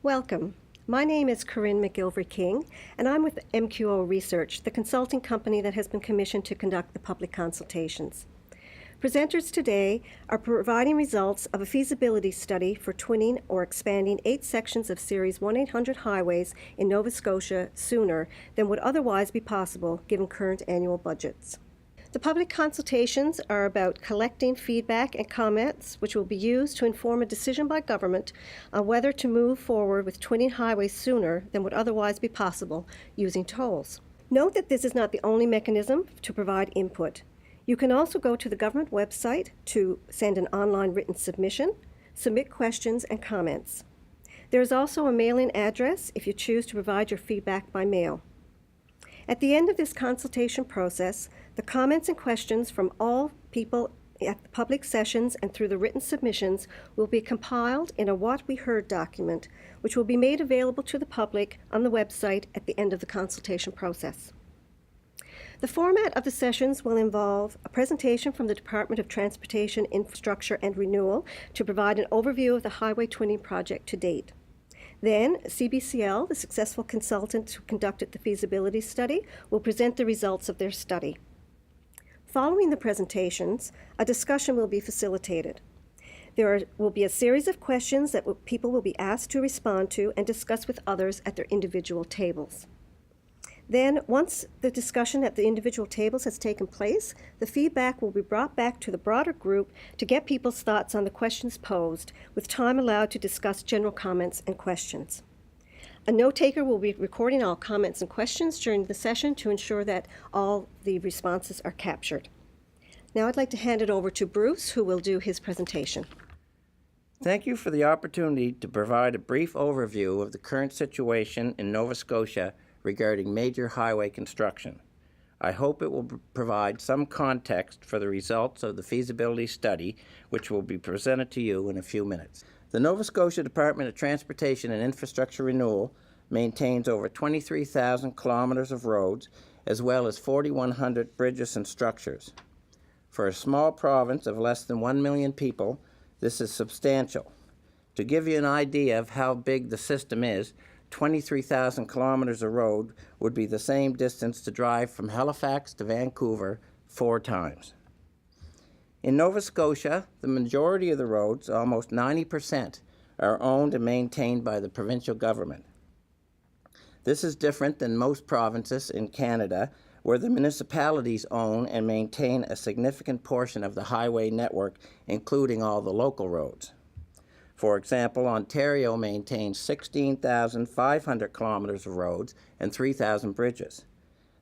Welcome. My name is Corinne McGilvery-King, and I'm with MQO Research, the consulting company that has been commissioned to conduct the public consultations. Presenters today are providing results of a feasibility study for twinning or expanding 8 sections of Series 1-800 highways in Nova Scotia sooner than would otherwise be possible given current annual budgets. The public consultations are about collecting feedback and comments which will be used to inform a decision by government on whether to move forward with twinning highways sooner than would otherwise be possible using tolls. Note that this is not the only mechanism to provide input. You can also go to the government website to send an online written submission, submit questions and comments. There is also a mailing address if you choose to provide your feedback by mail. At the end of this consultation process, the comments and questions from all people at the public sessions and through the written submissions will be compiled in a What We Heard document, which will be made available to the public on the website at the end of the consultation process. The format of the sessions will involve a presentation from the Department of Transportation, Infrastructure and Renewal to provide an overview of the highway twinning project to date. Then, CBCL, the successful consultant who conducted the feasibility study, will present the results of their study. Following the presentations, a discussion will be facilitated. There will be a series of questions that people will be asked to respond to and discuss with others at their individual tables. Then, once the discussion at the individual tables has taken place, the feedback will be brought back to the broader group to get people's thoughts on the questions posed, with time allowed to discuss general comments and questions. A note-taker will be recording all comments and questions during the session to ensure that all the responses are captured. Now I'd like to hand it over to Bruce, who will do his presentation. Thank you for the opportunity to provide a brief overview of the current situation in Nova Scotia regarding major highway construction. I hope it will provide some context for the results of the feasibility study, which will be presented to you in a few minutes. The Nova Scotia Department of Transportation and Infrastructure Renewal maintains over 23,000 kilometers of roads, as well as 4,100 bridges and structures. For a small province of less than 1 million people, this is substantial. To give you an idea of how big the system is, 23,000 kilometers of road would be the same distance to drive from Halifax to Vancouver 4 times. In Nova Scotia, the majority of the roads, almost 90%, are owned and maintained by the provincial government. This is different than most provinces in Canada, where the municipalities own and maintain a significant portion of the highway network, including all the local roads. For example, Ontario maintains 16,500 kilometers of roads and 3,000 bridges.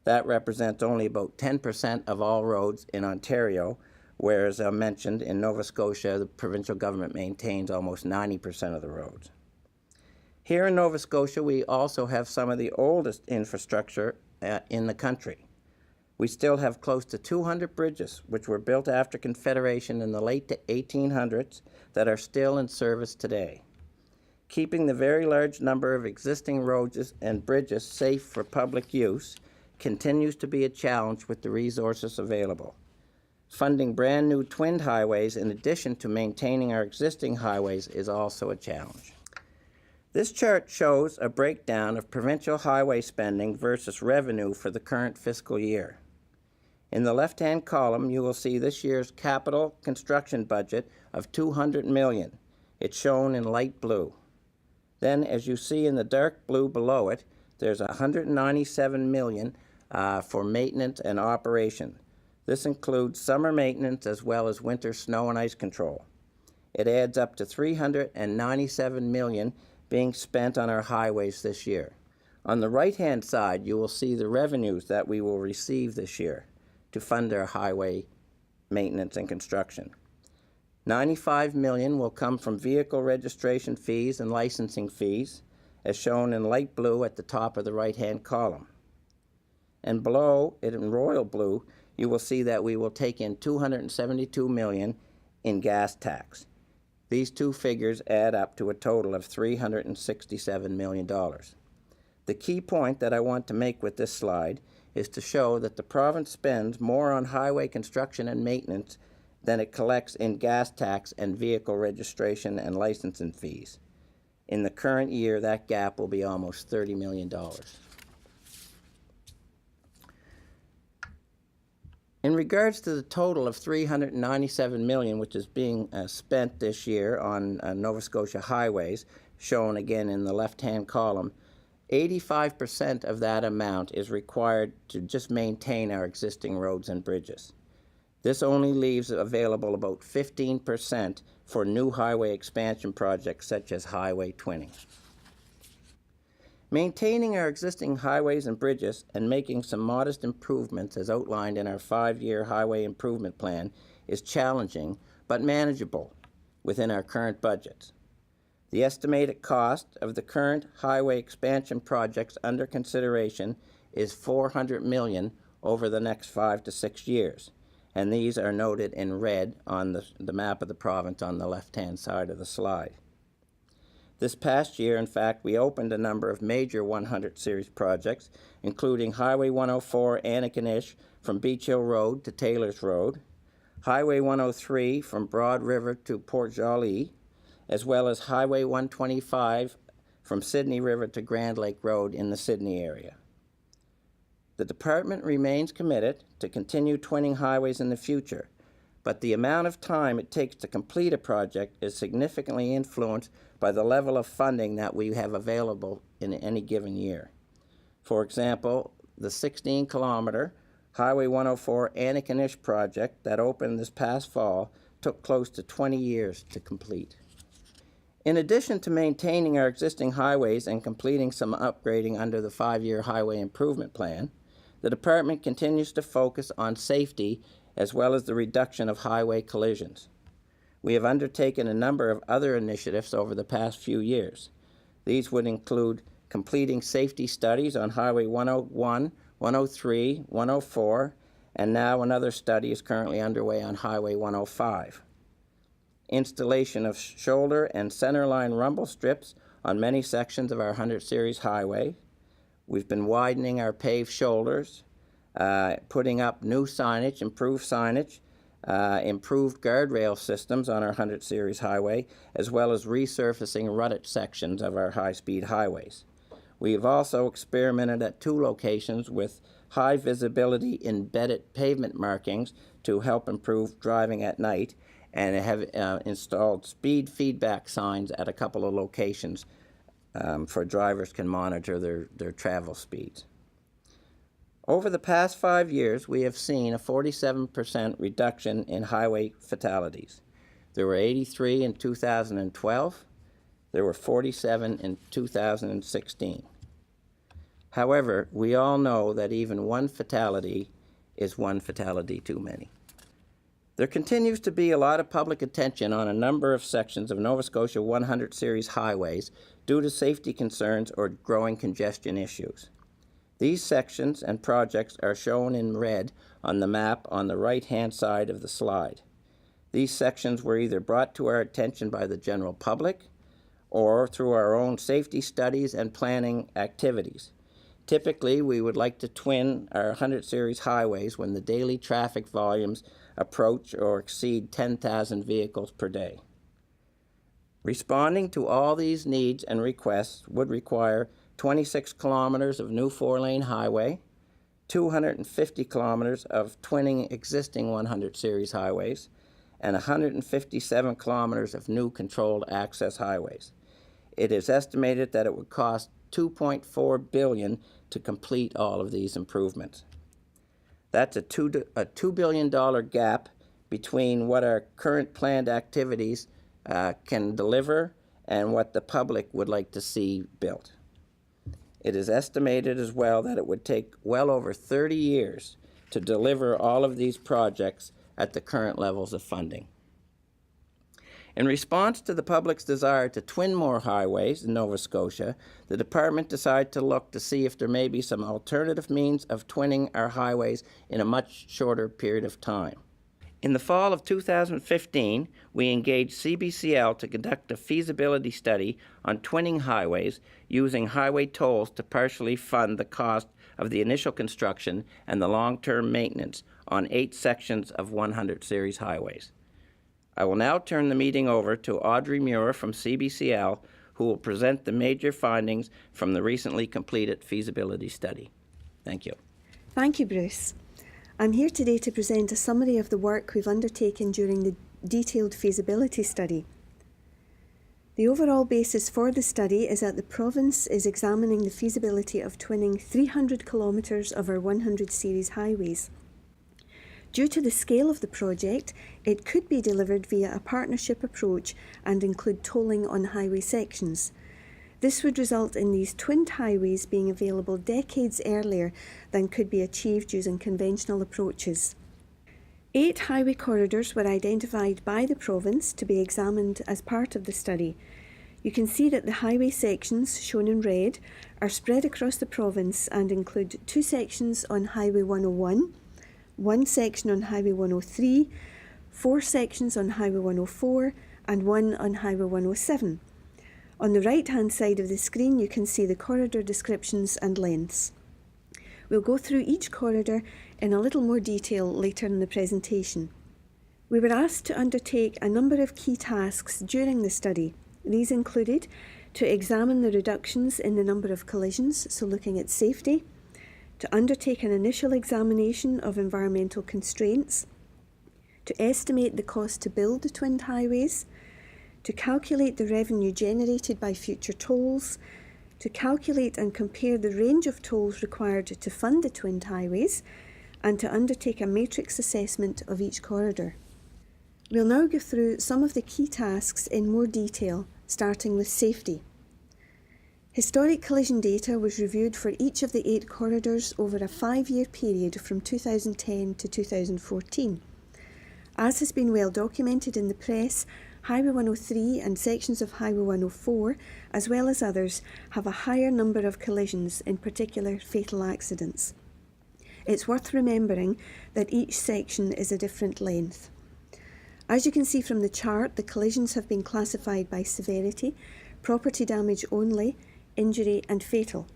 That represents only about 10% of all roads in Ontario, whereas I mentioned in Nova Scotia, the provincial government maintains almost 90% of the roads. Here in Nova Scotia, we also have some of the oldest infrastructure in the country. We still have close to 200 bridges, which were built after Confederation in the late 1800s, that are still in service today. Keeping the very large number of existing roads and bridges safe for public use continues to be a challenge with the resources available. Funding brand new twinned highways in addition to maintaining our existing highways is also a challenge. This chart shows a breakdown of provincial highway spending versus revenue for the current fiscal year. In the left-hand column, you will see this year's capital construction budget of $200 million. It's shown in light blue. Then, as you see in the dark blue below it, there's $197 million for maintenance and operation. This includes summer maintenance as well as winter snow and ice control. It adds up to $397 million being spent on our highways this year. On the right-hand side, you will see the revenues that we will receive this year to fund our highway maintenance and construction. $95 million will come from vehicle registration fees and licensing fees, as shown in light blue at the top of the right-hand column. And below it in royal blue, you will see that we will take in $272 million in gas tax. These two figures add up to a total of $367 million. The key point that I want to make with this slide is to show that the province spends more on highway construction and maintenance than it collects in gas tax and vehicle registration and licensing fees. In the current year, that gap will be almost $30 million. In regards to the total of $397 million, which is being spent this year on Nova Scotia highways, shown again in the left-hand column, 85% of that amount is required to just maintain our existing roads and bridges. This only leaves available about 15% for new highway expansion projects such as highway twinning. Maintaining our existing highways and bridges and making some modest improvements as outlined in our 5-year highway improvement plan is challenging but manageable within our current budgets. The estimated cost of the current highway expansion projects under consideration is $400 million over the next 5 to 6 years, and these are noted in red on the map of the province on the left-hand side of the slide. This past year, in fact, we opened a number of major 100 Series projects, including Highway 104 Antigonish from Beach Hill Road to Taylor's Road, Highway 103 from Broad River to Port Joli, as well as Highway 125 from Sydney River to Grand Lake Road in the Sydney area. The department remains committed to continue twinning highways in the future, but the amount of time it takes to complete a project is significantly influenced by the level of funding that we have available in any given year. For example, the 16-kilometer Highway 104 Antigonish project that opened this past fall took close to 20 years to complete. In addition to maintaining our existing highways and completing some upgrading under the 5-year highway improvement plan, the department continues to focus on safety as well as the reduction of highway collisions. We have undertaken a number of other initiatives over the past few years. These would include completing safety studies on Highway 101, 103, 104, and now another study is currently underway on Highway 105. Installation of shoulder and centerline rumble strips on many sections of our 100 Series highway. We've been widening our paved shoulders, putting up new signage, improved guardrail systems on our 100 Series highway, as well as resurfacing rutted sections of our high-speed highways. We have also experimented at 2 locations with high visibility embedded pavement markings to help improve driving at night, and have installed speed feedback signs at a couple of locations for drivers can monitor their travel speeds. Over the past 5 years, we have seen a 47% reduction in highway fatalities. There were 83 in 2012. There were 47 in 2016. However, we all know that even one fatality is one fatality too many. There continues to be a lot of public attention on a number of sections of Nova Scotia 100 Series highways due to safety concerns or growing congestion issues. These sections and projects are shown in red on the map on the right-hand side of the slide. These sections were either brought to our attention by the general public or through our own safety studies and planning activities. Typically, we would like to twin our 100 Series highways when the daily traffic volumes approach or exceed 10,000 vehicles per day. Responding to all these needs and requests would require 26 kilometers of new 4-lane highway, 250 kilometers of twinning existing 100 Series highways, and 157 kilometers of new controlled access highways. It is estimated that it would cost $2.4 billion to complete all of these improvements. That's a $2 billion gap between what our current planned activities can deliver and what the public would like to see built. It is estimated as well that it would take well over 30 years to deliver all of these projects at the current levels of funding. In response to the public's desire to twin more highways in Nova Scotia, the department decided to look to see if there may be some alternative means of twinning our highways in a much shorter period of time. In the fall of 2015, we engaged CBCL to conduct a feasibility study on twinning highways using highway tolls to partially fund the cost of the initial construction and the long-term maintenance on 8 sections of 100 Series highways. I will now turn the meeting over to Audrey Muir from CBCL, who will present the major findings from the recently completed feasibility study. Thank you. Thank you, Bruce. I'm here today to present a summary of the work we've undertaken during the detailed feasibility study. The overall basis for the study is that the province is examining the feasibility of twinning 300 kilometres of our 100 series highways. Due to the scale of the project, it could be delivered via a partnership approach and include tolling on highway sections. This would result in these twinned highways being available decades earlier than could be achieved using conventional approaches. 8 highway corridors were identified by the province to be examined as part of the study. You can see that the highway sections, shown in red, are spread across the province and include 2 sections on Highway 101, 1 section on Highway 103, 4 sections on Highway 104, and 1 on Highway 107. On the right-hand side of the screen, you can see the corridor descriptions and lengths. We'll go through each corridor in a little more detail later in the presentation. We were asked to undertake a number of key tasks during the study. These included to examine the reductions in the number of collisions, so looking at safety, to undertake an initial examination of environmental constraints, to estimate the cost to build the twinned highways, to calculate the revenue generated by future tolls, to calculate and compare the range of tolls required to fund the twinned highways, and to undertake a matrix assessment of each corridor. We'll now go through some of the key tasks in more detail, starting with safety. Historic collision data was reviewed for each of the 8 corridors over a 5-year period from 2010 to 2014. As has been well documented in the press, Highway 103 and sections of Highway 104, as well as others, have a higher number of collisions, in particular fatal accidents. It's worth remembering that each section is a different length. As you can see from the chart, the collisions have been classified by severity, property damage only, injury and fatal.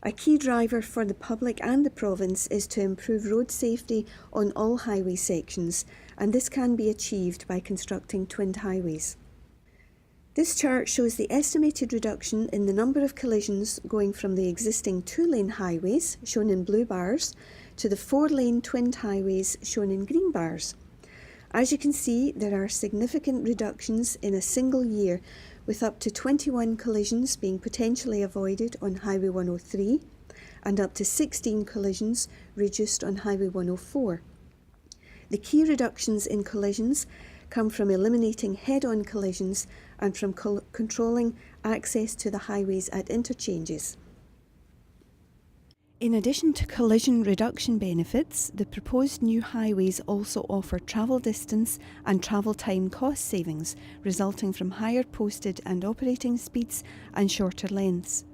A key driver for the public and the province is to improve road safety on all highway sections, and this can be achieved by constructing twinned highways. This chart shows the estimated reduction in the number of collisions going from the existing 2-lane highways, shown in blue bars, to the 4-lane twinned highways, shown in green bars. As you can see, there are significant reductions in a single year, with up to 21 collisions being potentially avoided on Highway 103 and up to 16 collisions reduced on Highway 104. The key reductions in collisions come from eliminating head-on collisions and from controlling access to the highways at interchanges. In addition to collision reduction benefits, the proposed new highways also offer travel distance and travel time cost savings, resulting from higher posted and operating speeds and shorter lengths.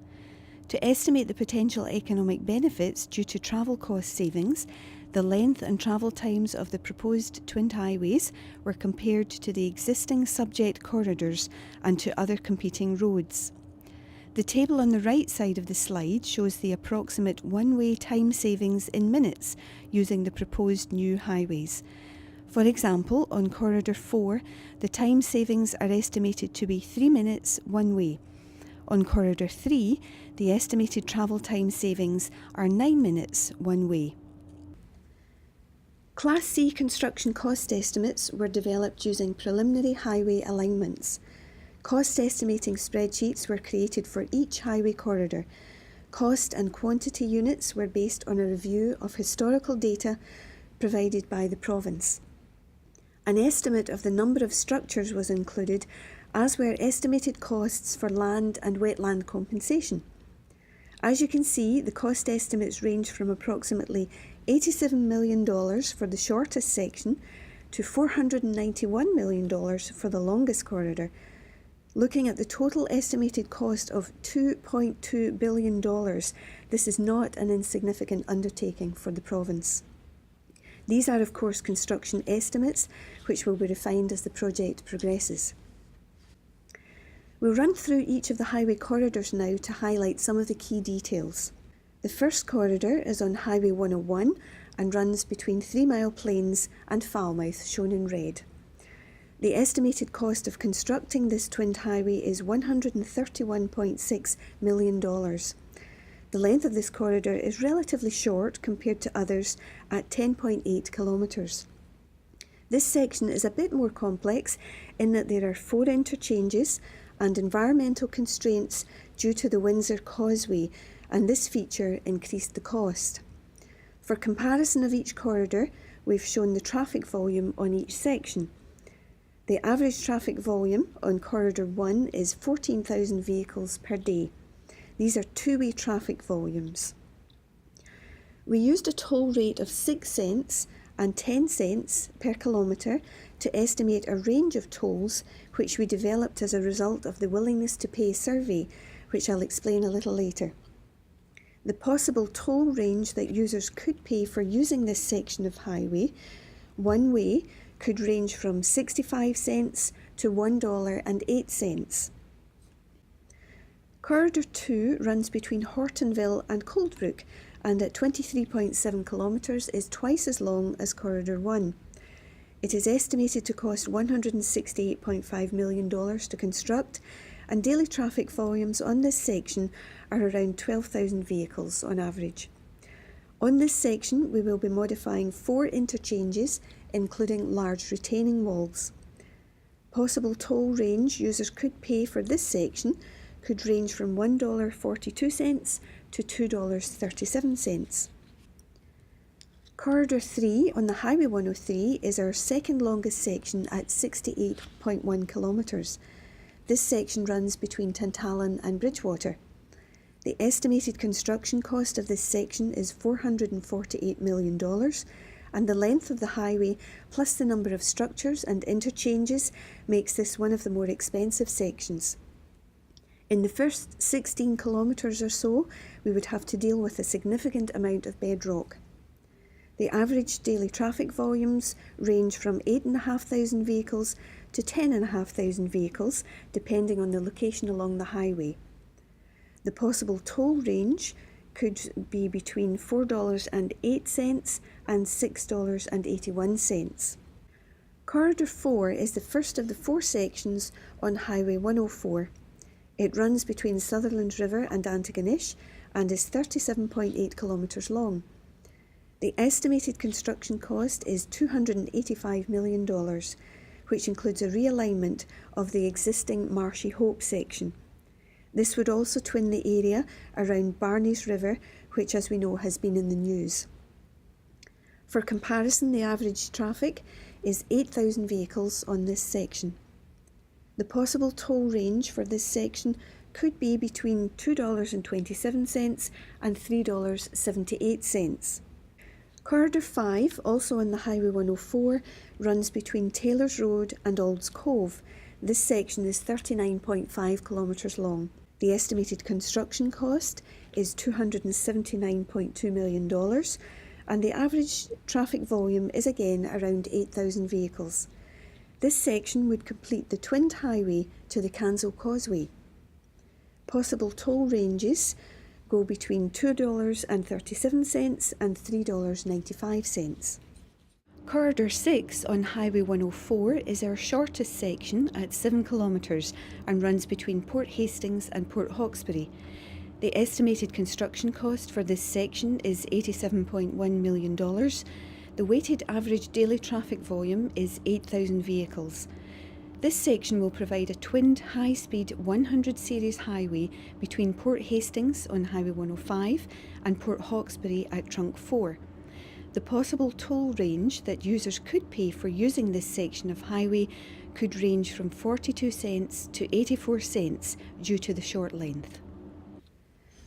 To estimate the potential economic benefits due to travel cost savings, the length and travel times of the proposed twinned highways were compared to the existing subject corridors and to other competing roads. The table on the right side of the slide shows the approximate one-way time savings in minutes using the proposed new highways. For example, on Corridor 4, the time savings are estimated to be 3 minutes one way. On Corridor 3, the estimated travel time savings are 9 minutes one way. Class C construction cost estimates were developed using preliminary highway alignments. Cost estimating spreadsheets were created for each highway corridor. Cost and quantity units were based on a review of historical data provided by the province. An estimate of the number of structures was included, as were estimated costs for land and wetland compensation. As you can see, the cost estimates range from approximately $87 million for the shortest section to $491 million for the longest corridor. Looking at the total estimated cost of $2.2 billion, this is not an insignificant undertaking for the province. These are, of course, construction estimates, which will be refined as the project progresses. We'll run through each of the highway corridors now to highlight some of the key details. The first corridor is on Highway 101 and runs between 3 Mile Plains and Falmouth, shown in red. The estimated cost of constructing this twinned highway is $131.6 million. The length of this corridor is relatively short compared to others at 10.8 kilometres. This section is a bit more complex in that there are 4 interchanges and environmental constraints due to the Windsor Causeway, and this feature increased the cost. For comparison of each corridor, we've shown the traffic volume on each section. The average traffic volume on Corridor 1 is 14,000 vehicles per day. These are two-way traffic volumes. We used a toll rate of 6 cents and 10 cents per kilometre to estimate a range of tolls which we developed as a result of the willingness to pay survey, which I'll explain a little later. The possible toll range that users could pay for using this section of highway, one way, could range from 65 cents to $1.08. Corridor 2 runs between Hortonville and Coldbrook, and at 23.7 kilometres is twice as long as Corridor 1. It is estimated to cost $168.5 million to construct, and daily traffic volumes on this section are around 12,000 vehicles on average. On this section, we will be modifying 4 interchanges, including large retaining walls. Possible toll range users could pay for this section could range from $1.42 to $2.37. Corridor 3 on the Highway 103 is our second longest section at 68.1 kilometres. This section runs between Tantallon and Bridgewater. The estimated construction cost of this section is $448 million, and the length of the highway plus the number of structures and interchanges makes this one of the more expensive sections. In the first 16 kilometres or so, we would have to deal with a significant amount of bedrock. The average daily traffic volumes range from 8,500 vehicles to 10,500 vehicles, depending on the location along the highway. The possible toll range could be between $4.08 and $6.81. Corridor 4 is the first of the 4 sections on Highway 104. It runs between Sutherland River and Antigonish and is 37.8 kilometres long. The estimated construction cost is $285 million, which includes a realignment of the existing Marshy Hope section. This would also twin the area around Barneys River, which, as we know, has been in the news. For comparison, the average traffic is 8,000 vehicles on this section. The possible toll range for this section could be between $2.27 and $3.78. Corridor 5, also on the Highway 104, runs between Taylor's Road and Ald's Cove. This section is 39.5 kilometres long. The estimated construction cost is $279.2 million, and the average traffic volume is again around 8,000 vehicles. This section would complete the twinned highway to the Cansell Causeway. Possible toll ranges go between $2.37 and $3.95. Corridor 6 on Highway 104 is our shortest section at 7 kilometres and runs between Port Hastings and Port Hawkesbury. The estimated construction cost for this section is $87.1 million. The weighted average daily traffic volume is 8,000 vehicles. This section will provide a twinned high-speed 100 series highway between Port Hastings on Highway 105 and Port Hawkesbury at Trunk 4. The possible toll range that users could pay for using this section of highway could range from 42 cents to 84 cents due to the short length.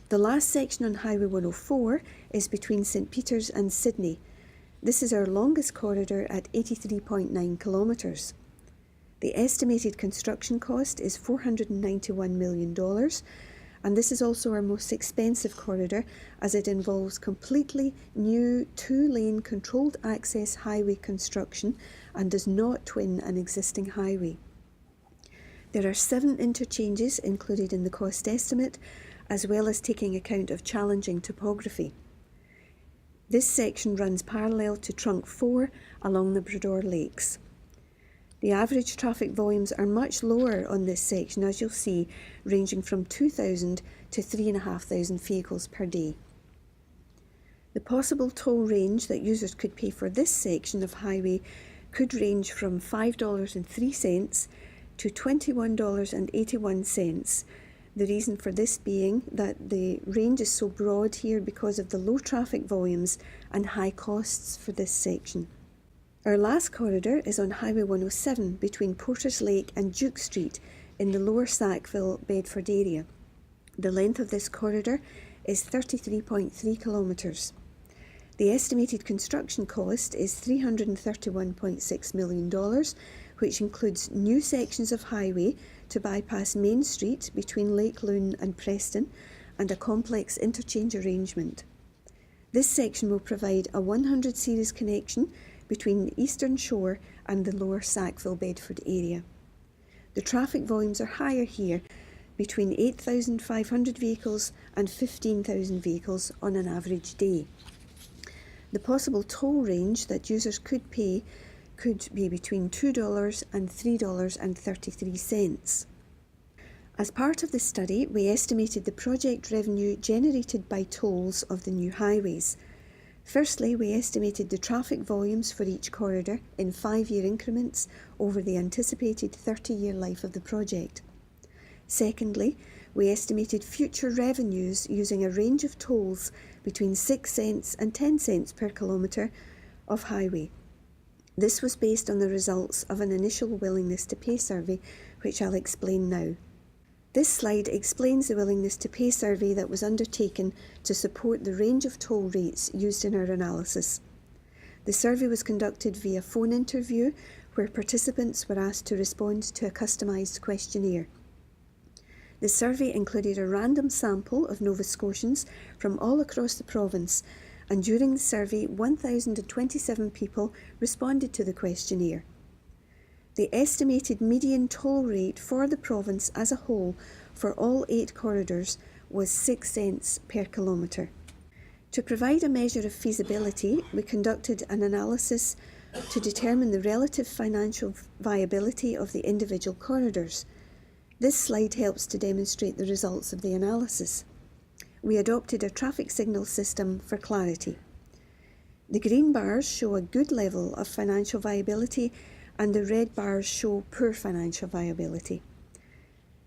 The last section on Highway 104 is between St Peters and Sydney. This is our longest corridor at 83.9 kilometres. The estimated construction cost is $491 million, and this is also our most expensive corridor as it involves completely new 2-lane controlled access highway construction and does not twin an existing highway. There are 7 interchanges included in the cost estimate, as well as taking account of challenging topography. This section runs parallel to Trunk 4 along the Brador Lakes. The average traffic volumes are much lower on this section, as you'll see, ranging from 2,000 to 3,500 vehicles per day. The possible toll range that users could pay for this section of highway could range from $5.03 to $21.81. The reason for this being that the range is so broad here because of the low traffic volumes and high costs for this section. Our last corridor is on Highway 107 between Porters Lake and Duke Street in the Lower Sackville, Bedford area. The length of this corridor is 33.3 kilometres. The estimated construction cost is $331.6 million, which includes new sections of highway to bypass Main Street between Lake Loon and Preston and a complex interchange arrangement. This section will provide a 100 series connection between the Eastern Shore and the Lower Sackville Bedford area. The traffic volumes are higher here, between 8,500 vehicles and 15,000 vehicles on an average day. The possible toll range that users could pay could be between $2 and $3.33. As part of the study, we estimated the project revenue generated by tolls of the new highways. Firstly, we estimated the traffic volumes for each corridor in 5-year increments over the anticipated 30-year life of the project. Secondly, we estimated future revenues using a range of tolls between 6 cents and 10 cents per kilometre of highway. This was based on the results of an initial willingness to pay survey, which I'll explain now. This slide explains the willingness to pay survey that was undertaken to support the range of toll rates used in our analysis. The survey was conducted via phone interview, where participants were asked to respond to a customised questionnaire. The survey included a random sample of Nova Scotians from all across the province, and during the survey 1,027 people responded to the questionnaire. The estimated median toll rate for the province as a whole for all 8 corridors was 6 cents per kilometre. To provide a measure of feasibility, we conducted an analysis to determine the relative financial viability of the individual corridors. This slide helps to demonstrate the results of the analysis. We adopted a traffic signal system for clarity. The green bars show a good level of financial viability and the red bars show poor financial viability.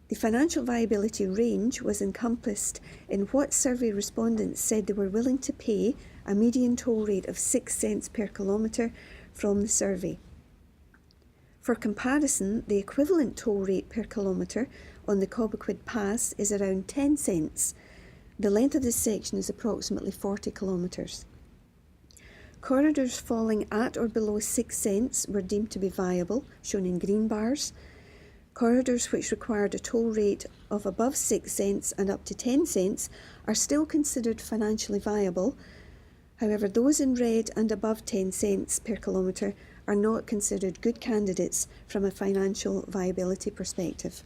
The financial viability range was encompassed in what survey respondents said they were willing to pay a median toll rate of 6 cents per kilometre from the survey. For comparison, the equivalent toll rate per kilometre on the Cobequid Pass is around 10 cents. The length of this section is approximately 40 kilometres. Corridors falling at or below 6 cents were deemed to be viable, shown in green bars. Corridors which required a toll rate of above 6 cents and up to 10 cents are still considered financially viable. However, those in red and above 10 cents per kilometre are not considered good candidates from a financial viability perspective.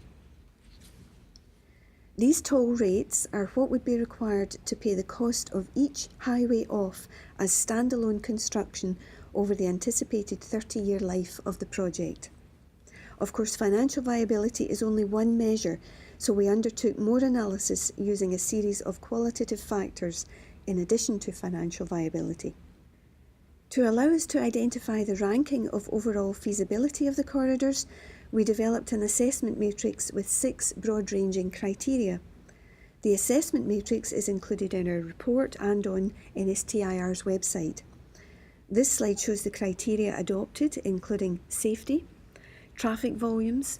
These toll rates are what would be required to pay the cost of each highway off as standalone construction over the anticipated 30-year life of the project. Of course, financial viability is only one measure, so we undertook more analysis using a series of qualitative factors in addition to financial viability. To allow us to identify the ranking of overall feasibility of the corridors, we developed an assessment matrix with 6 broad-ranging criteria. The assessment matrix is included in our report and on NSTIR's website. This slide shows the criteria adopted, including safety, traffic volumes,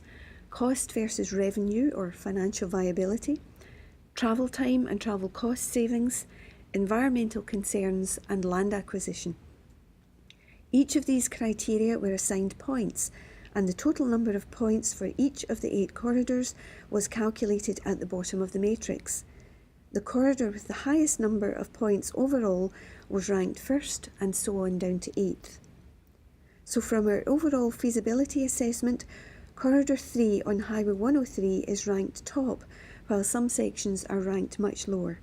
cost versus revenue or financial viability, travel time and travel cost savings, environmental concerns, and land acquisition. Each of these criteria were assigned points, and the total number of points for each of the 8 corridors was calculated at the bottom of the matrix. The corridor with the highest number of points overall was ranked first, and so on down to 8th. So from our overall feasibility assessment, Corridor 3 on Highway 103 is ranked top, while some sections are ranked much lower.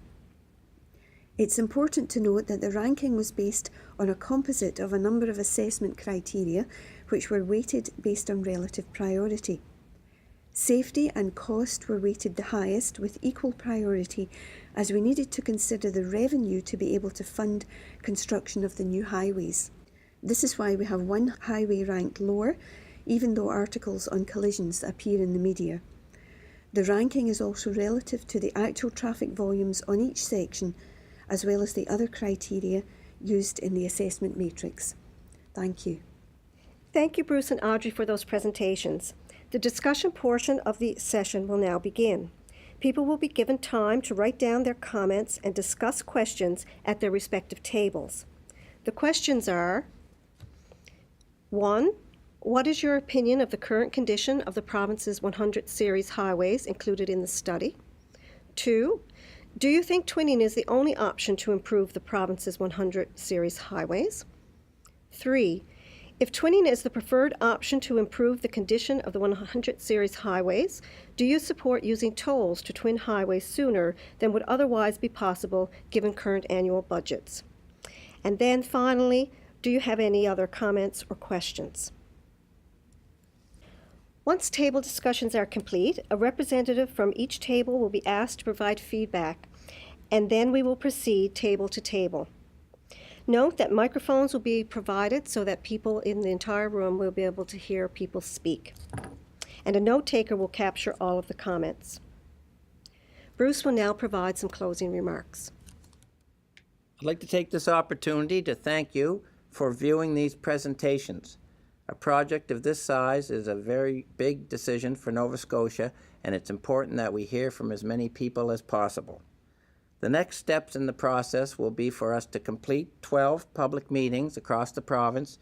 It's important to note that the ranking was based on a composite of a number of assessment criteria which were weighted based on relative priority. Safety and cost were weighted the highest with equal priority, as we needed to consider the revenue to be able to fund construction of the new highways. This is why we have one highway ranked lower, even though articles on collisions appear in the media. The ranking is also relative to the actual traffic volumes on each section, as well as the other criteria used in the assessment matrix. Thank you. Thank you, Bruce and Audrey, for those presentations. The discussion portion of the session will now begin. People will be given time to write down their comments and discuss questions at their respective tables. The questions are: 1. What is your opinion of the current condition of the province's 100 series highways included in the study? 2. Do you think twinning is the only option to improve the province's 100 series highways? 3. If twinning is the preferred option to improve the condition of the 100 series highways, do you support using tolls to twin highways sooner than would otherwise be possible given current annual budgets? And then finally, do you have any other comments or questions? Once table discussions are complete, a representative from each table will be asked to provide feedback, and then we will proceed table to table. Note that microphones will be provided so that people in the entire room will be able to hear people speak. And a note taker will capture all of the comments. Bruce will now provide some closing remarks. I'd like to take this opportunity to thank you for viewing these presentations. A project of this size is a very big decision for Nova Scotia, and it's important that we hear from as many people as possible. The next steps in the process will be for us to complete 12 public meetings across the province,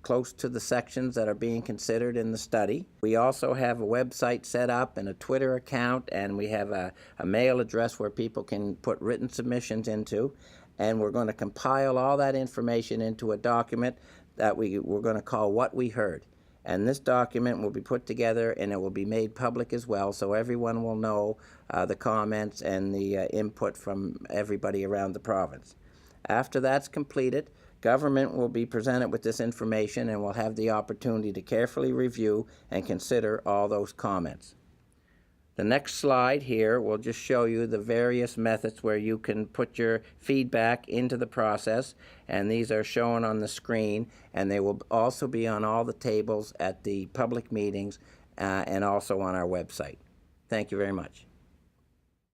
close to the sections that are being considered in the study. We also have a website set up and a Twitter account, and we have a mail address where people can put written submissions into. And we're going to compile all that information into a document that we're going to call What We Heard. And this document will be put together and it will be made public as well, so everyone will know the comments and the input from everybody around the province. After that's completed, government will be presented with this information and will have the opportunity to carefully review and consider all those comments. The next slide here will just show you the various methods where you can put your feedback into the process, and these are shown on the screen, and they will also be on all the tables at the public meetings and also on our website. Thank you very much.